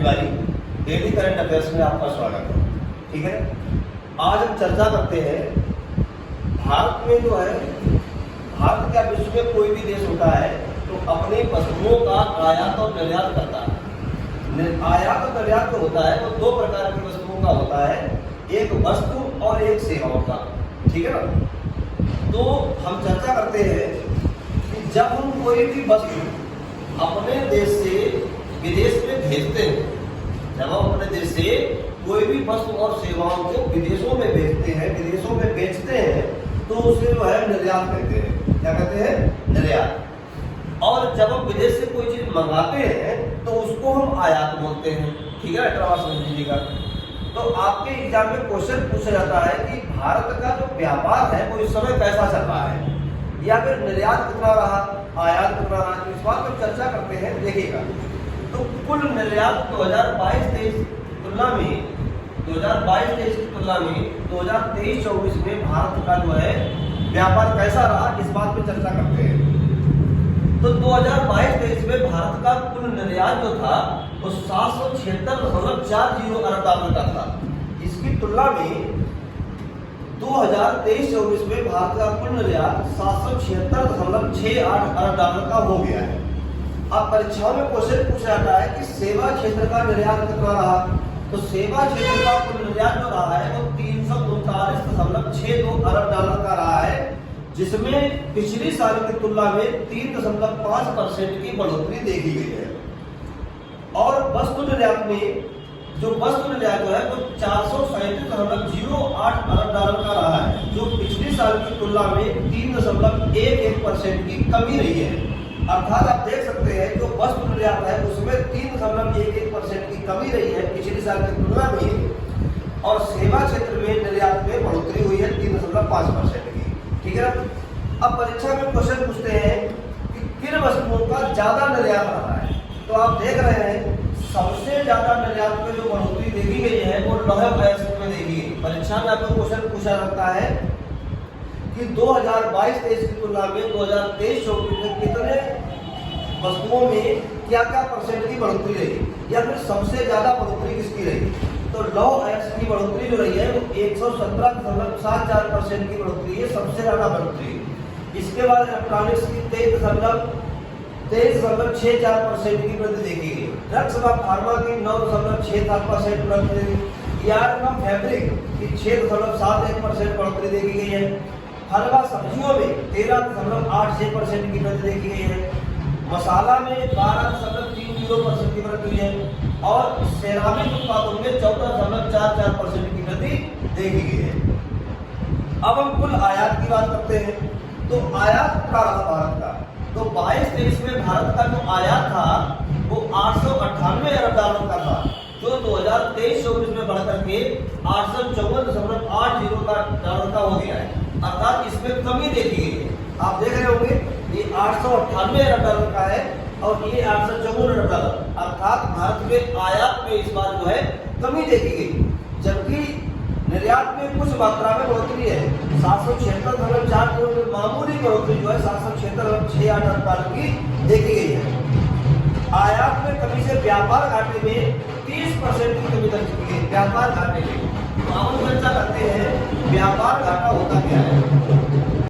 जानकारी daily current affairs में आपका स्वागत है। ठीक है, आज हम चर्चा करते हैं भारत में जो है, भारत क्या विश्व में कोई भी देश होता है तो अपनी वस्तुओं का आयात और निर्यात करता है। आयात और निर्यात जो होता है वो दो प्रकार की वस्तुओं का होता है, एक वस्तु और एक सेवाओं का। ठीक है ना। तो हम चर्चा करते हैं कि जब हम कोई भी वस्तु अपने देश से विदेश में भेजते हैं, जब हम अपने देश से कोई भी वस्तु और सेवाओं को विदेशों में भेजते हैं, विदेशों में बेचते हैं, तो उसे जो है निर्यात कहते हैं। क्या कहते हैं? निर्यात। और जब हम विदेश से कोई चीज मंगाते हैं तो उसको हम आयात बोलते हैं। ठीक है, इतना बात समझ लीजिएगा। तो आपके एग्जाम में क्वेश्चन पूछा जाता है कि भारत का जो व्यापार है वो इस समय कैसा चल रहा है, या फिर निर्यात कितना रहा, आयात कितना रहा। इस बात पर चर्चा करते हैं। देखिएगा, तो कुल निर्यात 2022-23 तुलना में 2022-23 की तुलना में 2023-24 में भारत का जो है व्यापार कैसा रहा, इस बात पर चर्चा करते हैं। तो 2022-23 में भारत का कुल निर्यात जो था वो 776.40 अरब डॉलर का था। इसकी तुलना में 2023-24 में भारत का कुल निर्यात 776.68 अरब डॉलर का हो गया है। अब परीक्षाओं में क्वेश्चन पूछा जाता है कि सेवा क्षेत्र का निर्यात कितना रहा, तो सेवा क्षेत्र का कुल निर्यात जो रहा है वो 339.62 अरब डॉलर का रहा है, जिसमें पिछली साल की तुलना में 3.5% की बढ़ोतरी देखी गई है। और वस्तु निर्यात में जो वस्तु निर्यात जो है वो 437.08 अरब डॉलर का रहा है, जो पिछली साल की तुलना में 3.11% की कमी रही है। अर्थात आप देख सकते हैं जो वस्तु निर्यात है उसमें 3.11% की कमी रही है पिछली साल की तुलना में, और सेवा क्षेत्र में निर्यात में बढ़ोतरी हुई है 3.5% की। ठीक है। अब परीक्षा में क्वेश्चन पूछते हैं कि किन वस्तुओं का ज्यादा निर्यात रहा है, तो आप देख रहे हैं सबसे ज्यादा निर्यात में जो बढ़ोतरी देखी गई है वो लौह अयस्क में देखी गई। परीक्षा में आपको क्वेश्चन पूछा जाता है कि 2022-23 की तुलना में 2023-24 में कितने वस्तुओं में क्या क्या परसेंट की बढ़ोतरी रही, या फिर सबसे ज्यादा बढ़ोतरी किसकी रही। तो लौह अयस्क की बढ़ोतरी जो रही है वो 117.74% की बढ़ोतरी है, सबसे ज्यादा बढ़ोतरी। इसके बाद इलेक्ट्रॉनिक्स की 23.64% की वृद्धि देखी गई। ड्रग्स व फार्मा की 9.67% वृद्धि देखी। यार्न व फैब्रिक की 6.71% बढ़ोतरी देखी गई है। फल व सब्जियों में 13.86% की वृद्धि देखी गई है। मसाला में 12.30% की वृद्धि हुई है, और सेरामिक उत्पादों में 14.44% की वृद्धि देखी गई है। अब हम कुल आयात की बात करते हैं, तो आयात कितना रहा भारत का, तो 22-23 में भारत का जो आयात था वो 898 अरब डॉलर का था, जो 2023-24 में बढ़कर के 854.80 डॉलर का हो गया है। अर्थात इसमें कमी देखी गई है। आप देख रहे होंगे ये 898 अरब डॉलर का है और ये 854 अरब डॉलर, अर्थात भारत में आयात में इस बार जो है कमी देखी गई, जबकि निर्यात में कुछ मात्रा में बढ़ोतरी है। 776.4 करोड़ में मामूली बढ़ोतरी जो है 776.68 अरब डॉलर की देखी गई है। आयात में कमी से व्यापार घाटे में 30% की कमी दर्ज की गई। व्यापार घाटे में तो हम चर्चा करते हैं व्यापार घाटा होता क्या है।